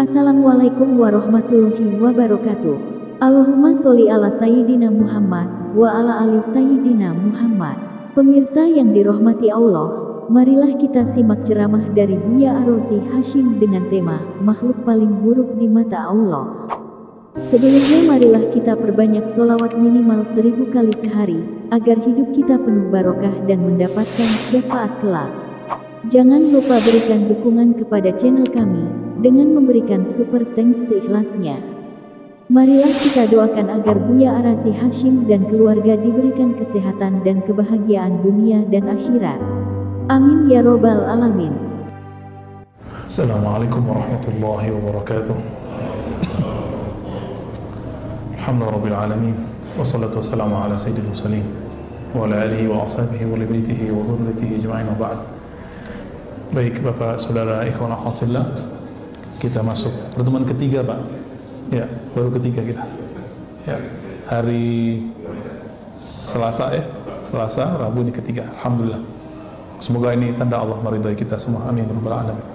Assalamualaikum warahmatullahi wabarakatuh. Allahumma sholli ala Sayyidina Muhammad wa ala ali Sayyidina Muhammad. Pemirsa yang dirahmati Allah, marilah kita simak ceramah dari Buya Ar-Razi Hasyim dengan tema makhluk paling buruk di mata Allah. Sebelumnya marilah kita perbanyak sholawat minimal 1000 kali sehari, agar hidup kita penuh barokah dan mendapatkan syafaat kelak. Jangan lupa berikan dukungan kepada channel kami dengan memberikan super thanks seikhlasnya. Marilah kita doakan agar Buya Ar-Razi Hasyim dan keluarga diberikan kesehatan dan kebahagiaan dunia dan akhirat. Amin ya robbal alamin. Assalamualaikum warahmatullahi wabarakatuh. Alhamdulillahirabbil alamin. Wassalatu wassalamu ala sayyidil mursalin wa ala alihi wa ashabihi wa li baitihi wa dhurriyyatihi ajma'in wa ba'd. Baik Bapak Saudara ikhwan akhwatillah, kita masuk pertemuan ketiga Pak. Ya, baru ketiga kita. Ya, hari Selasa ya. Selasa, Rabu ini ketiga. Alhamdulillah. Semoga ini tanda Allah meridai kita semua. Amin rabbal alamin.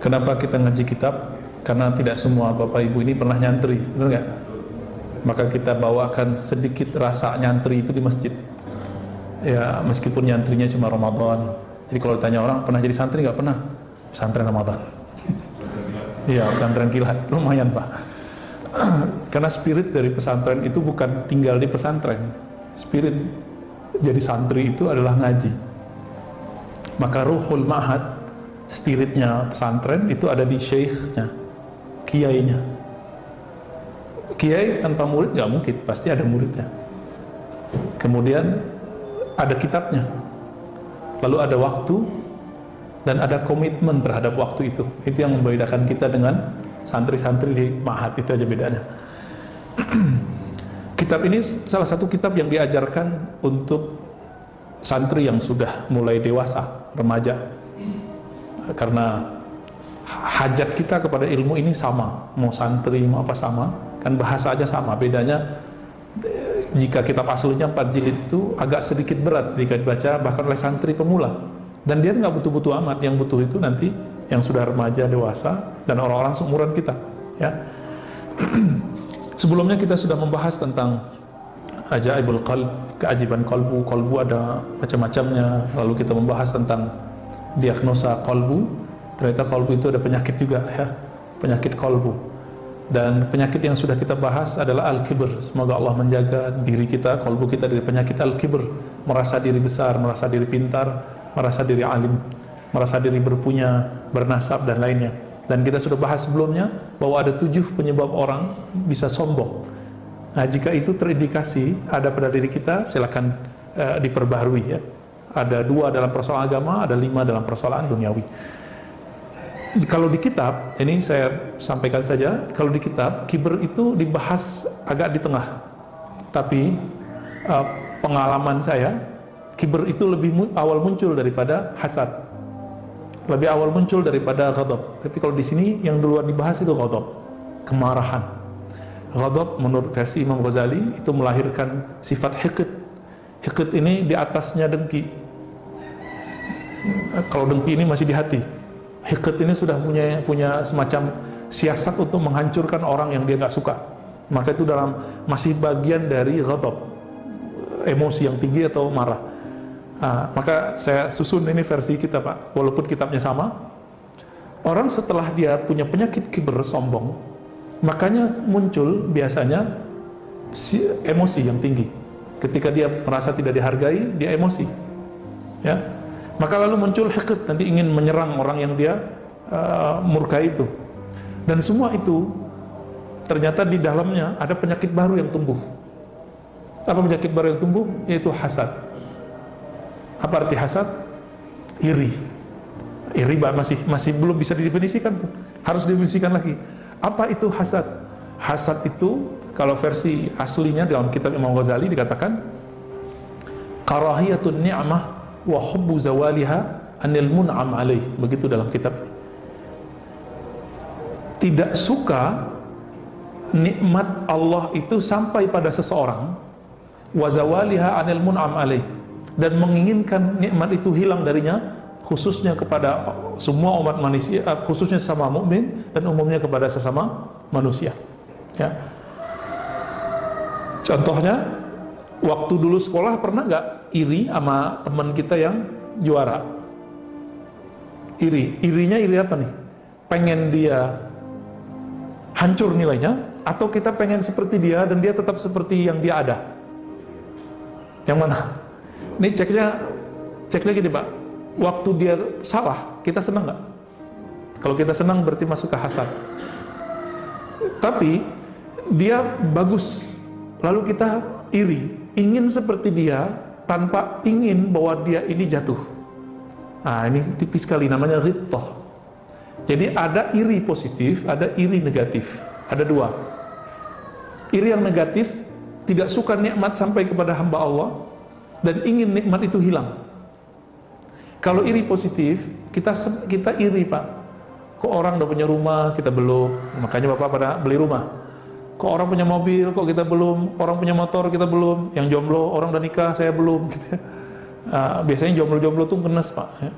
Kenapa kita ngaji kitab? Karena tidak semua Bapak Ibu ini pernah nyantri, benar nggak? Maka kita bawakan sedikit rasa nyantri itu di masjid. Ya, meskipun nyantrinya cuma Ramadan. Jadi kalau ditanya orang, pernah jadi santri nggak? Pernah. Pesantren Ramadan. Iya, pesantren kilat, lumayan Pak. Karena spirit dari pesantren itu bukan tinggal di pesantren. Spirit jadi santri itu adalah ngaji. Maka ruhul ma'had, spiritnya pesantren itu ada di syekhnya, kiainya. Kiai tanpa murid nggak mungkin, pasti ada muridnya. Kemudian ada kitabnya. Lalu ada waktu dan ada komitmen terhadap waktu itu. Itu yang membedakan kita dengan santri-santri di ma'had, itu aja bedanya. Kitab ini salah satu kitab yang diajarkan untuk santri yang sudah mulai dewasa, remaja. Karena hajat kita kepada ilmu ini sama, mau santri mau apa sama, kan bahasa aja sama. Bedanya jika kitab aslinya 4 jilid itu agak sedikit berat jika dibaca bahkan oleh santri pemula. Dan dia nggak butuh-butuh amat, yang butuh itu nanti yang sudah remaja, dewasa, dan orang-orang seumuran kita. Ya. Sebelumnya kita sudah membahas tentang ajaibul qalb, keajaiban kalbu. Kalbu ada macam-macamnya. Lalu kita membahas tentang diagnosa kalbu. Ternyata kalbu itu ada penyakit juga, ya, penyakit kalbu. Dan penyakit yang sudah kita bahas adalah al-kibr. Semoga Allah menjaga diri kita, kalbu kita dari penyakit al-kibr, merasa diri besar, merasa diri pintar, merasa diri alim, merasa diri berpunya, bernasab, dan lainnya. Dan kita sudah bahas sebelumnya bahwa ada 7 penyebab orang bisa sombong. Nah, jika itu terindikasi ada pada diri kita, silakan diperbaharui ya. Ada 2 dalam persoalan agama, ada 5 dalam persoalan duniawi. Kalau di kitab, ini saya sampaikan saja, kalau di kitab, kibr itu dibahas agak di tengah. Tapi pengalaman saya, kibr itu lebih awal muncul daripada hasad, lebih awal muncul daripada ghadab. Tapi kalau di sini yang duluan dibahas itu ghadab, kemarahan. Ghadab menurut versi Imam Ghazali itu melahirkan sifat hiqd. Hiqd ini di atasnya dengki. Kalau dengki ini masih di hati. Hiqd ini sudah punya semacam siasat untuk menghancurkan orang yang dia nggak suka. Maka itu masih bagian dari ghadab, emosi yang tinggi atau marah. Maka saya susun ini versi kita Pak, walaupun kitabnya sama. Orang setelah dia punya penyakit kibr, sombong, makanya muncul biasanya emosi yang tinggi. Ketika dia merasa tidak dihargai, dia emosi, ya. Maka lalu muncul hiqd, nanti ingin menyerang orang yang dia murkai itu. Dan semua itu ternyata di dalamnya ada penyakit baru yang tumbuh. Apa penyakit baru yang tumbuh? Yaitu hasad. Apa arti hasad? Iri. Iri masih belum bisa didefinisikan tuh. Harus didefinisikan lagi. Apa itu hasad? Hasad itu kalau versi aslinya dalam kitab Imam Ghazali dikatakan karahiyatun ni'mah wa hubbu zawaliha anil mun'am alaih. Begitu dalam kitab ini. Tidak suka nikmat Allah itu sampai pada seseorang, wa zawaliha anil mun'am alaih, dan menginginkan nikmat itu hilang darinya khususnya kepada semua umat manusia, khususnya sama mukmin dan umumnya kepada sesama manusia. Ya. Contohnya, waktu dulu sekolah pernah nggak iri sama teman kita yang juara? Irinya iri apa nih? Pengen dia hancur nilainya, atau kita pengen seperti dia dan dia tetap seperti yang dia ada? Yang mana? Ini ceknya gini Pak, waktu dia salah, kita senang nggak? Kalau kita senang berarti masuk ke hasad. Tapi dia bagus, lalu kita iri, ingin seperti dia tanpa ingin bahwa dia ini jatuh. Nah, ini tipis sekali, namanya ghibthah. Jadi ada iri positif, ada iri negatif. Ada dua. Iri yang negatif, tidak suka nikmat sampai kepada hamba Allah dan ingin nikmat itu hilang. Kalau iri positif, kita iri Pak. Kok orang udah punya rumah, kita belum. Makanya Bapak pada beli rumah. Kok orang punya mobil, kok kita belum. Orang punya motor, kita belum. Yang jomblo, orang udah nikah, saya belum. Gitu ya. Biasanya jomblo-jomblo tuh ngenes Pak. Ya.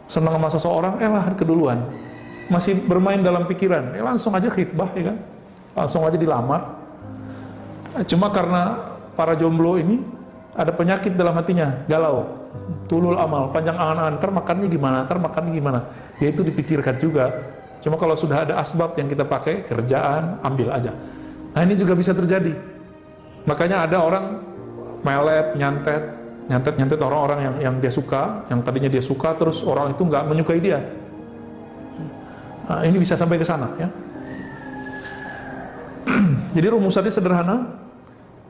Senang sama seseorang, lah keduluan. Masih bermain dalam pikiran, langsung aja khitbah, ya kan? Langsung aja dilamar. Cuma karena para jomblo ini ada penyakit dalam hatinya, galau, tulul amal, panjang angan-angan, ntar makannya gimana, ya itu dipikirkan juga. Cuma kalau sudah ada asbab yang kita pakai, kerjaan, ambil aja. Nah ini juga bisa terjadi. Makanya ada orang melet, nyantet orang-orang yang dia suka, yang tadinya dia suka, terus orang itu nggak menyukai dia. Nah, ini bisa sampai ke sana ya. Jadi rumusannya sederhana.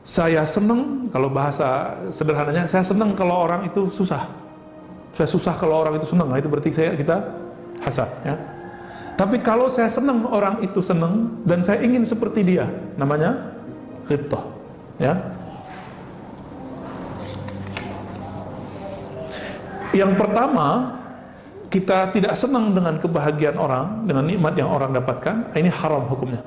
Saya senang kalau bahasa sederhananya, saya senang kalau orang itu susah. Saya susah kalau orang itu senang. Nah, itu berarti kita hasad ya. Tapi kalau saya senang orang itu senang dan saya ingin seperti dia, namanya ghibthah ya. Yang pertama, kita tidak senang dengan kebahagiaan orang, dengan nikmat yang orang dapatkan, ini haram hukumnya.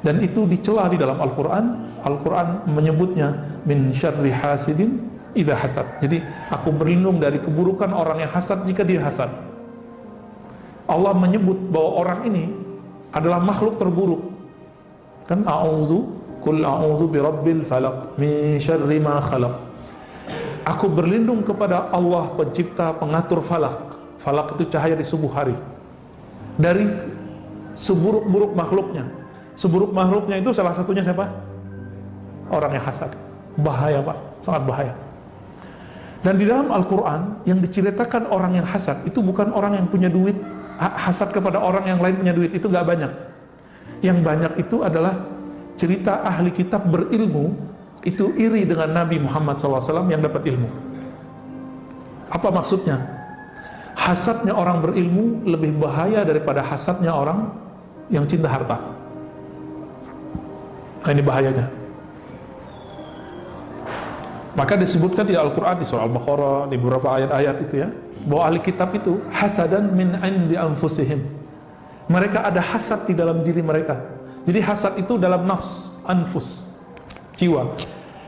Dan itu dicela di dalam Al-Quran. Al-Quran menyebutnya min syarri hasidin idza hasad. Jadi aku berlindung dari keburukan orang yang hasad jika dia hasad. Allah menyebut bahwa orang ini adalah makhluk terburuk. Kan qul a'udzu birabbil falaq min syarri ma khalaq. Aku berlindung kepada Allah pencipta pengatur falak. Falak itu cahaya di subuh hari. Dari seburuk-buruk makhluknya. Seburuk makhluknya itu salah satunya siapa? Orang yang hasad. Bahaya Pak, sangat bahaya. Dan di dalam Al-Quran yang diceritakan orang yang hasad itu bukan orang yang punya duit. Hasad kepada orang yang lain punya duit, itu gak banyak. Yang banyak itu adalah cerita ahli kitab berilmu itu iri dengan Nabi Muhammad SAW yang dapat ilmu. Apa maksudnya? Hasadnya orang berilmu lebih bahaya daripada hasadnya orang yang cinta harta. Nah, ini bahayanya. Maka disebutkan di Al-Quran, di surah Al-Baqarah, di beberapa ayat-ayat itu ya, bahwa ahli kitab itu hasadan min indi anfusihim. Mereka ada hasad di dalam diri mereka. Jadi hasad itu dalam nafs, anfus, jiwa.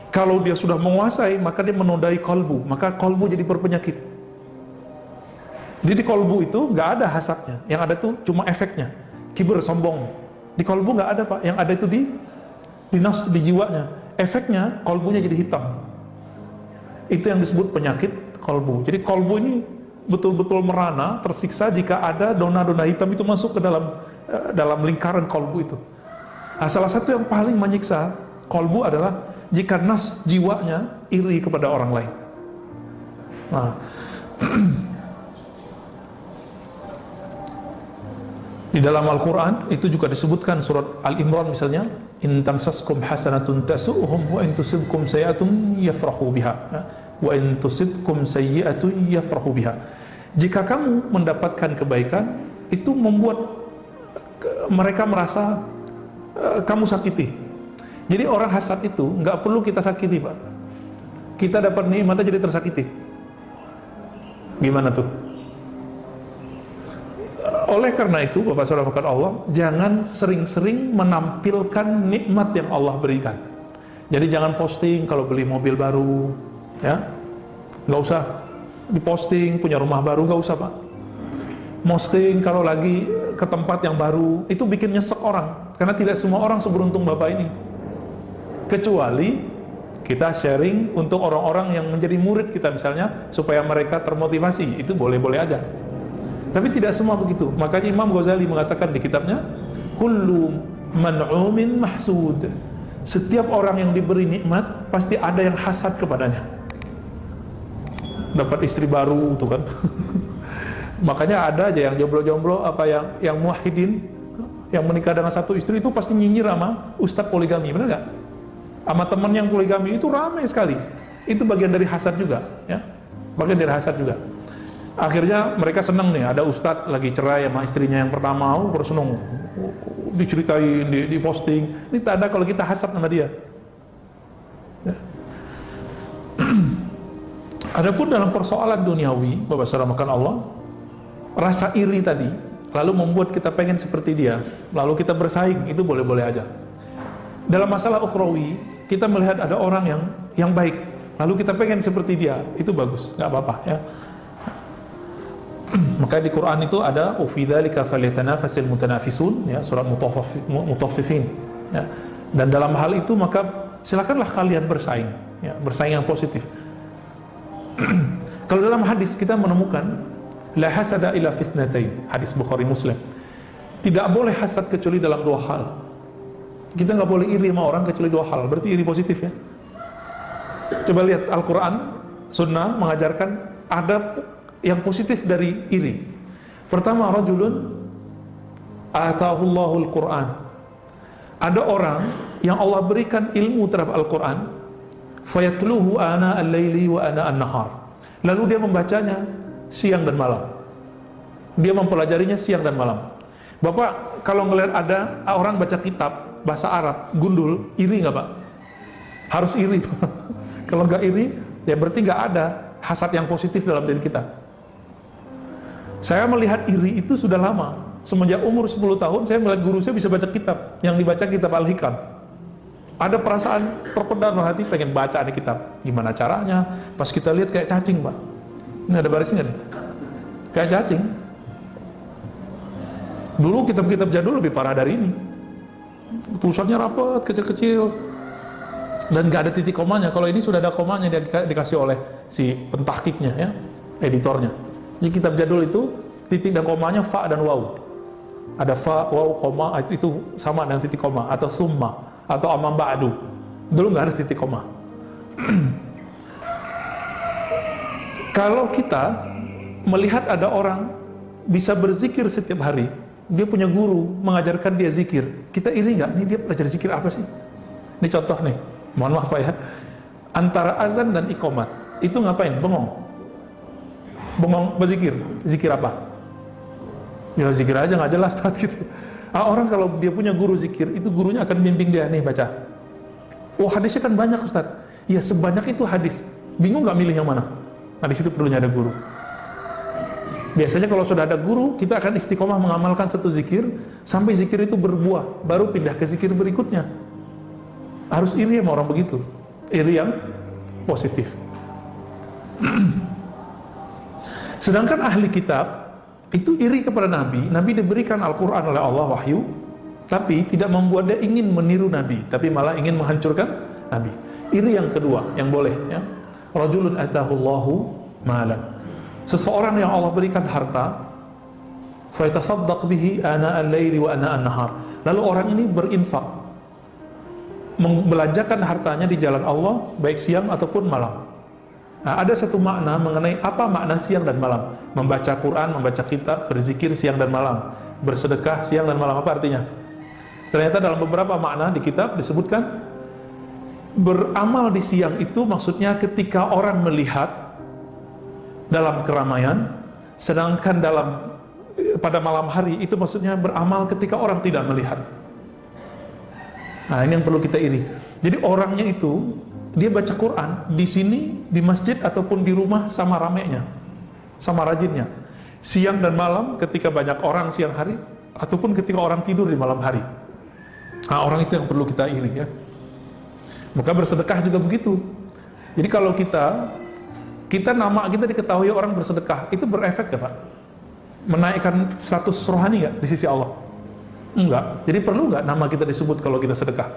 Kalau dia sudah menguasai, maka dia menodai kolbu, maka kolbu jadi berpenyakit. Jadi di kolbu itu nggak ada hasadnya, yang ada itu cuma efeknya, kibir, sombong. Di kolbu nggak ada Pak, yang ada itu di nafs, di jiwanya. Efeknya kolbunya jadi hitam. Itu yang disebut penyakit kolbu. Jadi kolbu ini betul-betul merana, tersiksa jika ada dona-dona hitam itu masuk ke dalam lingkaran kolbu itu. Nah, salah satu yang paling menyiksa kolbu adalah jika nafs jiwanya iri kepada orang lain. Nah, di dalam Al-Quran itu juga disebutkan surat Al-Imran misalnya, in tamsaskum hasanatun tasu'uhum wa in tusibkum sayyi'atun yafrahu biha wa in tusibkum sayyi'atun yafrahu biha. Jika kamu mendapatkan kebaikan, itu membuat mereka merasa kamu sakiti. Jadi orang hasad itu nggak perlu kita sakiti Pak. Kita dapat nikmat aja jadi tersakiti. Gimana tuh? Oleh karena itu Bapak Saudara Allah, jangan sering-sering menampilkan nikmat yang Allah berikan. Jadi jangan posting kalau beli mobil baru, ya, nggak usah. diposting punya rumah baru, nggak usah Pak. Posting kalau lagi ke tempat yang baru, itu bikin nyesek orang, karena tidak semua orang seberuntung Bapak ini. Kecuali kita sharing untuk orang-orang yang menjadi murid kita misalnya, supaya mereka termotivasi, itu boleh-boleh aja. Tapi tidak semua begitu. Makanya Imam Ghazali mengatakan di kitabnya, kullu man'umin mahsud. Setiap orang yang diberi nikmat pasti ada yang hasad kepadanya. Dapat istri baru tuh kan. Makanya ada aja yang jomblo-jomblo, apa yang muwahhidin, yang menikah dengan satu istri itu pasti nyinyir sama ustadz poligami, benar nggak? Sama teman yang poligami itu ramai sekali. Itu bagian dari hasad juga, ya. Bagian dari hasad juga. Akhirnya mereka senang nih, ada ustadz lagi cerai sama istrinya yang pertama, baru senang, diceritain, di posting. Ini tanda kalau kita hasad sama dia. Ya. Adapun dalam persoalan duniawi, Bapak Saudara makan Allah, rasa iri tadi lalu membuat kita pengen seperti dia, lalu kita bersaing, itu boleh-boleh aja. Dalam masalah ukhrawi, kita melihat ada orang yang baik, lalu kita pengen seperti dia, itu bagus, nggak apa-apa ya. Maka di Quran itu ada fi dzalika falyatanafasil mutanafisun, ya, surat Mutaffifin, ya. Dan dalam hal itu maka silakanlah kalian bersaing, ya, bersaing yang positif. Kalau dalam hadis kita menemukan la hasada illa fisnatain, hadis Bukhari Muslim. Tidak boleh hasad kecuali dalam dua hal. Kita nggak boleh iri sama orang kecuali dua hal. Berarti iri positif ya. Coba lihat Al-Quran, Sunnah mengajarkan ada yang positif dari iri. Pertama, rajulun atahullahul Quran. Ada orang yang Allah berikan ilmu terhadap Al-Quran, fayatluhu ana al-laili wa ana an-nahar. Lalu dia membacanya siang dan malam. Dia mempelajarinya siang dan malam. Bapak kalau ngelihat ada orang baca kitab bahasa Arab gundul, iri nggak Pak? Harus iri Pak. Kalau nggak iri, ya berarti nggak ada hasad yang positif dalam diri kita. Saya melihat iri itu sudah lama. Semenjak umur 10 tahun saya melihat guru saya bisa baca kitab, yang dibaca kitab Al-Hikam. Ada perasaan terpendam dalam hati, pengen baca ada kitab. Gimana caranya? Pas kita lihat kayak cacing Pak. Ini ada barisnya nih, kayak cacing. Dulu kitab-kitab jadul lebih parah dari ini. Tulisannya rapat, kecil-kecil, dan nggak ada titik komanya. Kalau ini sudah ada komanya, dia dikasih oleh si pentahkiknya, ya, editornya. Jadi kitab jadul itu titik dan komanya fa dan waw. Ada fa, waw, koma, itu sama dengan titik koma, atau summa, atau amma ba'du. Dulu nggak ada titik koma. Kalau kita melihat ada orang bisa berzikir setiap hari, dia punya guru mengajarkan dia zikir, kita iri nggak? Ini dia belajar zikir apa sih? Ini contoh nih, mohon maaf ya, antara azan dan iqamat itu ngapain? Bengong berzikir. Zikir apa? Ya zikir aja nggak jelas gitu. Orang kalau dia punya guru zikir, itu gurunya akan bimbing dia, nih baca. Oh hadisnya kan banyak Ustaz. Ya sebanyak itu hadis, bingung nggak milih yang mana? Nah di situ perlunya ada guru. Biasanya kalau sudah ada guru, kita akan istiqomah mengamalkan satu zikir sampai zikir itu berbuah, baru pindah ke zikir berikutnya. Harus iri sama orang begitu, iri yang positif. Sedangkan ahli kitab itu iri kepada Nabi. Nabi diberikan Al-Quran oleh Allah wahyu, tapi tidak membuat dia ingin meniru Nabi, tapi malah ingin menghancurkan Nabi. Iri yang kedua, yang boleh, ya. Rajulun atahullahu malan. Seseorang yang Allah berikan harta, fa yatasaddaq bihi ana al-laili wa ana an-nahar. Lalu orang ini berinfak, membelanjakan hartanya di jalan Allah baik siang ataupun malam. Nah, ada satu makna mengenai apa makna siang dan malam. Membaca Quran, membaca kitab, berzikir siang dan malam, bersedekah siang dan malam, apa artinya? Ternyata dalam beberapa makna di kitab disebutkan beramal di siang itu maksudnya ketika orang melihat dalam keramaian, sedangkan pada malam hari itu maksudnya beramal ketika orang tidak melihat. Nah ini yang perlu kita iri. Jadi orangnya itu dia baca Quran di sini, di masjid ataupun di rumah sama ramainya, sama rajinnya. Siang dan malam ketika banyak orang siang hari, ataupun ketika orang tidur di malam hari. Nah orang itu yang perlu kita iri ya. Maka bersedekah juga begitu. Jadi kalau kita nama kita diketahui orang bersedekah, itu berefek ya Pak? Menaikkan status rohani nggak di sisi Allah? Enggak. Jadi perlu nggak nama kita disebut kalau kita sedekah?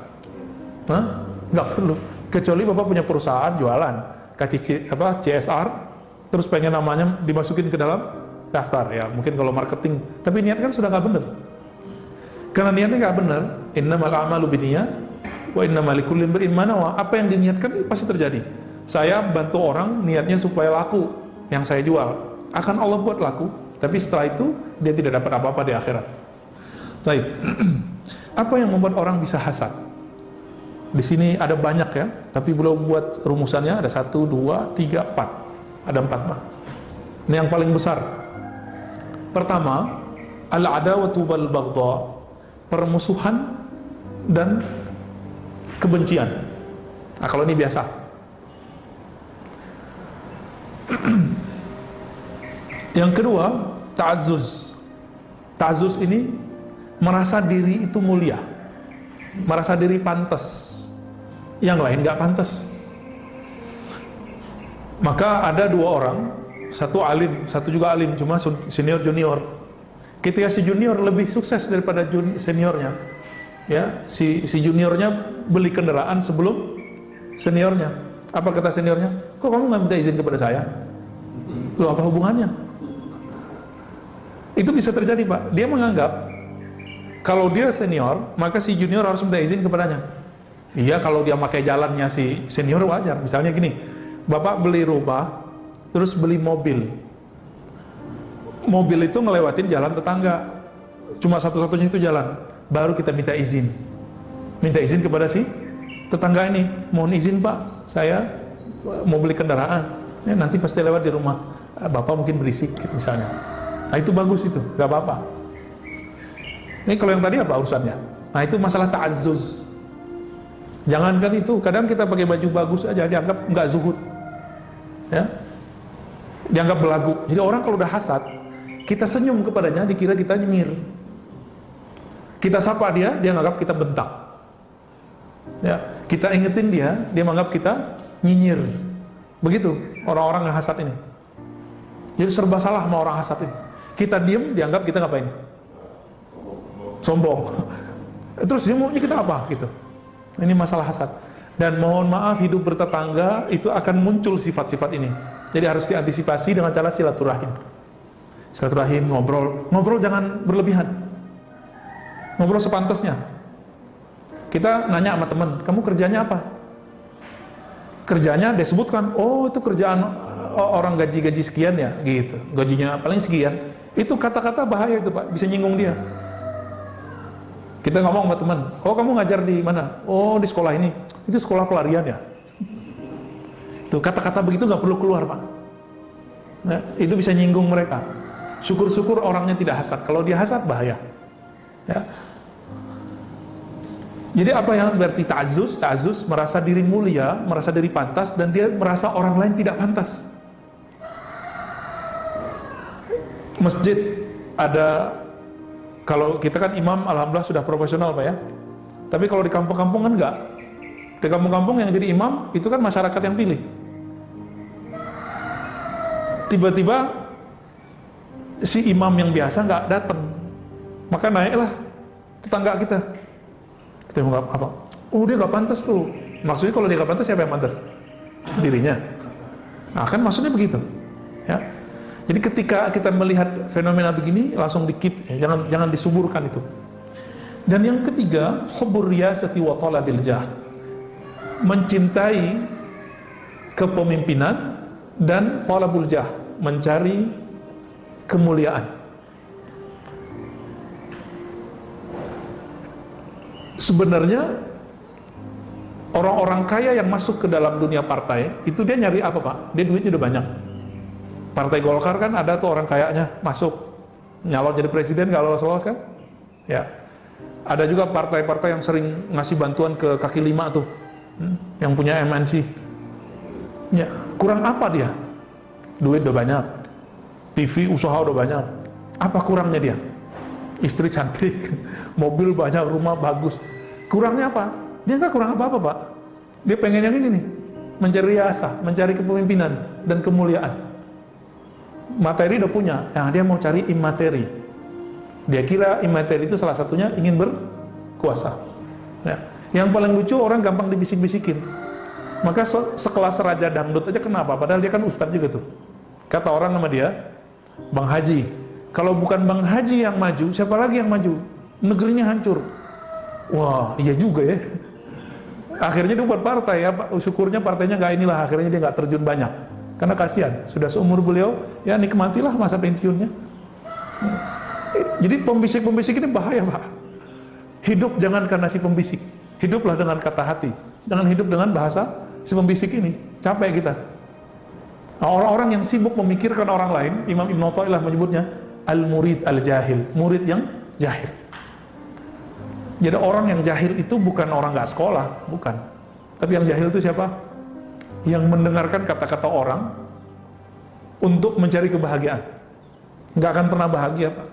Hah? Nggak perlu. Kecuali Bapak punya perusahaan jualan CSR, terus pengen namanya dimasukin ke dalam daftar ya, mungkin kalau marketing. Tapi niat kan sudah nggak benar. Karena niatnya nggak benar, innamal a'malu binniyat wa innamal likulli imri'in ma nawa. Apa yang diniatkan pasti terjadi. Saya bantu orang niatnya supaya laku yang saya jual, akan Allah buat laku, tapi setelah itu dia tidak dapat apa-apa di akhirat. Baik. Apa yang membuat orang bisa hasad? Di sini ada banyak ya, tapi belum buat rumusannya. Ada 1, 2, 3, 4. Ada 4 mah. Ini yang paling besar. Pertama, al-adawatu wal baghdha, permusuhan dan kebencian. Nah, kalau ini biasa. Yang kedua, ta'azzuz. Ta'azzuz ini merasa diri itu mulia, merasa diri pantas, yang lain nggak pantas. Maka ada 2 orang, satu alim, satu juga alim, cuma senior junior. Ketika si junior lebih sukses daripada seniornya, ya si juniornya beli kendaraan sebelum seniornya. Apa kata seniornya? Kok kamu nggak minta izin kepada saya? Loh, apa hubungannya? Itu bisa terjadi Pak. Dia menganggap kalau dia senior, maka si junior harus minta izin kepadanya. Iya, kalau dia pakai jalannya si senior wajar. Misalnya gini, Bapak beli rumah, terus beli mobil. Mobil itu ngelewatin jalan tetangga, cuma satu-satunya itu jalan. Baru kita minta izin. Minta izin kepada si tetangga ini. Mohon izin Pak, saya mau beli kendaraan. Ya, nanti pasti lewat di rumah. Bapak mungkin berisik gitu misalnya. Nah itu bagus itu, gak apa-apa. Ini kalau yang tadi apa urusannya? Nah itu masalah ta'azzuz. Jangankan itu, kadang kita pakai baju bagus aja dianggap nggak zuhud, ya, dianggap belagu. Jadi orang kalau udah hasad, kita senyum kepadanya, dikira kita nyinyir. Kita sapa dia, dia nganggap kita bentak. Ya, kita ingetin dia, dia menganggap kita nyinyir. Begitu orang-orang yang hasad ini. Jadi serba salah sama orang hasad ini. Kita diem, dianggap kita ngapain? Sombong. Terus dia maunya kita apa gitu. Ini masalah hasad. Dan mohon maaf, hidup bertetangga itu akan muncul sifat-sifat ini. Jadi harus diantisipasi dengan cara silaturahim. Silaturahim, ngobrol jangan berlebihan. Ngobrol sepantasnya. Kita nanya sama teman, kamu kerjanya apa? Kerjanya disebutkan, oh itu kerjaan orang gaji sekian ya, gitu. Gajinya paling sekian. Itu kata-kata bahaya itu Pak, bisa nyinggung dia. Kita ngomong sama teman, oh kamu ngajar di mana? Oh di sekolah ini. Itu sekolah pelarian ya. Tuh kata-kata begitu nggak perlu keluar Pak. Nah, itu bisa nyinggung mereka. Syukur-syukur orangnya tidak hasad. Kalau dia hasad bahaya. Ya. Jadi apa yang berarti ta'azzuz? Ta'azzuz merasa diri mulia, merasa diri pantas, dan dia merasa orang lain tidak pantas. Masjid ada. Kalau kita kan imam, alhamdulillah sudah profesional Pak ya. Tapi kalau di kampung-kampung kan enggak. Di kampung-kampung yang jadi imam, itu kan masyarakat yang pilih. Tiba-tiba, si imam yang biasa nggak datang. Maka naiklah tetangga kita. Kita bilang apa? Oh dia nggak pantas tuh. Maksudnya kalau dia nggak pantas, siapa yang pantas? Dirinya. Nah kan maksudnya begitu. Ya. Jadi ketika kita melihat fenomena begini, langsung di-keep, ya, jangan disuburkan itu. Dan yang ketiga, hubbur riyasati wa talabil jah. Mencintai kepemimpinan dan talabul jah, mencari kemuliaan. Sebenarnya orang-orang kaya yang masuk ke dalam dunia partai, itu dia nyari apa Pak? Dia duitnya udah banyak. Partai Golkar kan ada tuh orang kayaknya masuk nyalon jadi presiden kalau lolos kan, ya. Ada juga partai-partai yang sering ngasih bantuan ke kaki lima tuh, yang punya MNC. Ya, kurang apa dia? Duit udah banyak, TV usaha udah banyak. Apa kurangnya dia? Istri cantik, mobil banyak, rumah bagus. Kurangnya apa? Dia nggak kurang apa-apa Pak. Dia pengen yang ini nih. mencari riasah, mencari kepemimpinan dan kemuliaan. Materi udah punya, nah dia mau cari imateri. Dia kira imateri itu salah satunya ingin berkuasa. Ya. Yang paling lucu, orang gampang dibisik-bisikin. Maka sekelas raja dangdut aja kenapa? Padahal dia kan ustadz juga tuh. Kata orang sama dia, Bang Haji, kalau bukan Bang Haji yang maju, siapa lagi yang maju? Negerinya hancur. Wah, iya juga ya. Akhirnya dia buat partai ya, syukurnya partainya nggak inilah, akhirnya dia nggak terjun banyak. Karena kasihan, sudah seumur beliau, ya nikmatilah masa pensiunnya. Jadi pembisik-pembisik ini bahaya, Pak. Hidup jangan karena si pembisik, hiduplah dengan kata hati. Jangan hidup dengan bahasa si pembisik ini, capek kita. Nah, orang-orang yang sibuk memikirkan orang lain, Imam Ibn Athaillah menyebutnya al-murid al-jahil, murid yang jahil. Jadi orang yang jahil itu bukan orang nggak sekolah, bukan. Tapi yang jahil itu siapa? Yang mendengarkan kata-kata orang untuk mencari kebahagiaan. Nggak akan pernah bahagia, Pak.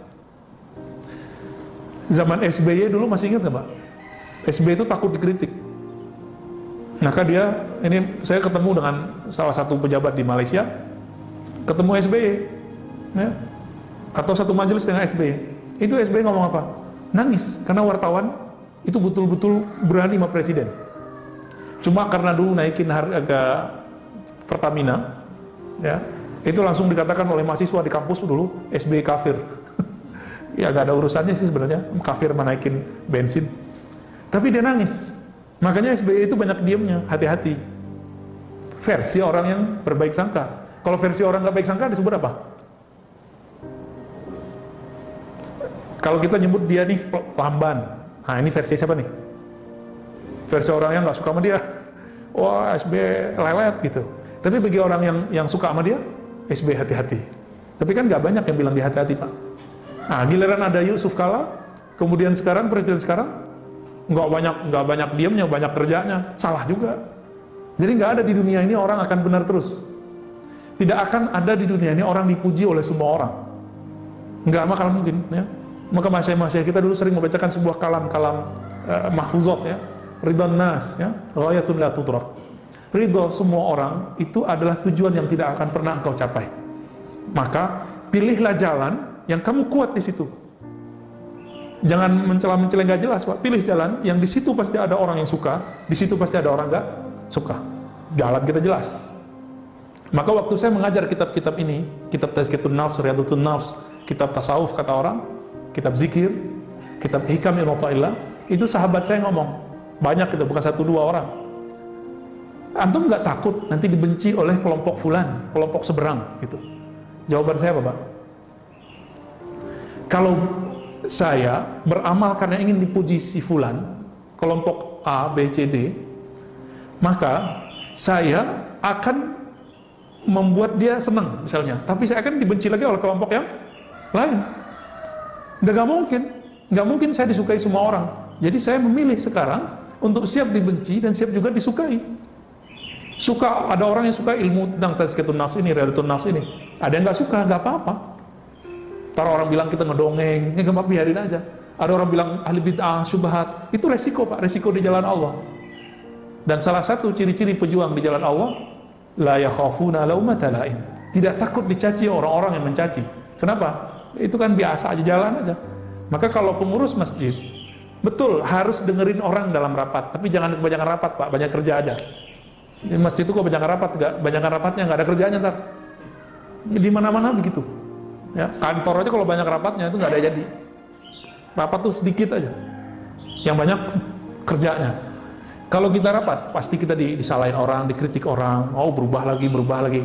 Zaman SBY dulu masih ingat nggak, Pak? SBY itu takut dikritik. Maka dia, ini saya ketemu dengan salah satu pejabat di Malaysia, ketemu SBY, ya, atau satu majelis dengan SBY. Itu SBY ngomong apa? Nangis, karena wartawan itu betul-betul berani sama presiden. Cuma karena dulu naikin harga Pertamina, ya, itu langsung dikatakan oleh mahasiswa di kampus dulu, SBY kafir. Ya gak ada urusannya sih sebenarnya, kafir menaikin bensin. Tapi dia nangis. Makanya SBY itu banyak diamnya, hati-hati. Versi orang yang berbaik sangka. Kalau versi orang gak baik sangka disebut apa? Kalau kita nyebut dia nih lamban, nah ini versi siapa nih? Versi orang yang nggak suka sama dia, wah SBY lelet gitu. Tapi bagi orang yang suka sama dia, SBY hati-hati. Tapi kan nggak banyak yang bilang dia hati-hati, Pak. Nah giliran ada Yusuf Kala, kemudian sekarang presiden sekarang nggak banyak diamnya, banyak kerjanya, salah juga. Jadi nggak ada di dunia ini orang akan benar terus. Tidak akan ada di dunia ini orang dipuji oleh semua orang. Nggak bakal mungkin, ya. Maka masyayikh kita dulu sering membacakan sebuah kalam-kalam mahfuzat, ya. Ridwan nas, ya, ghayatun la tudrak. Ridho semua orang itu adalah tujuan yang tidak akan pernah engkau capai. Maka pilihlah jalan yang kamu kuat di situ. Jangan mencela-mencela nggak jelas, Pak. Pilih jalan yang di situ pasti ada orang yang suka, di situ pasti ada orang nggak suka. Jalan kita jelas. Maka waktu saya mengajar kitab-kitab ini, kitab Tazkiyatun Nafs, Riyadhutun Nafs, kitab tasawuf kata orang, kitab zikir, kitab hikam Ibn Athaillah, itu sahabat saya ngomong, banyak itu, bukan 1-2 orang. Antum nggak takut nanti dibenci oleh kelompok fulan, kelompok seberang gitu? Jawaban saya apa, Pak? Kalau saya beramal karena ingin dipuji si fulan, kelompok A, B, C, D, maka saya akan membuat dia senang misalnya, tapi saya akan dibenci lagi oleh kelompok yang lain. Nggak mungkin saya disukai semua orang. Jadi saya memilih sekarang untuk siap dibenci dan siap juga disukai. Suka, ada orang yang suka ilmu tentang Tazkiyatun Nafs ini, Riyadhutun Nafs ini. Ada yang nggak suka, nggak apa-apa. Ntar orang bilang kita ngedongeng, ya nggak biarin aja. Ada orang bilang ahli bid'ah, syubhat, itu resiko, Pak, resiko di jalan Allah. Dan salah satu ciri-ciri pejuang di jalan Allah, la yakhafuna laumata laim. Tidak takut dicaci orang-orang yang mencaci. Kenapa? Itu kan biasa aja, jalan aja. Maka kalau pengurus masjid, betul harus dengerin orang dalam rapat, tapi jangan kebanyakan rapat, Pak, banyak kerja aja. Di masjid itu kok banyak rapat, banyak rapatnya nggak ada kerjanya ntar. Di mana-mana begitu. Ya, kantor aja kalau banyak rapatnya itu nggak ada jadi. Rapat tuh sedikit aja, yang banyak kerjanya. Kalau kita rapat, pasti kita disalahin orang, dikritik orang, oh berubah lagi.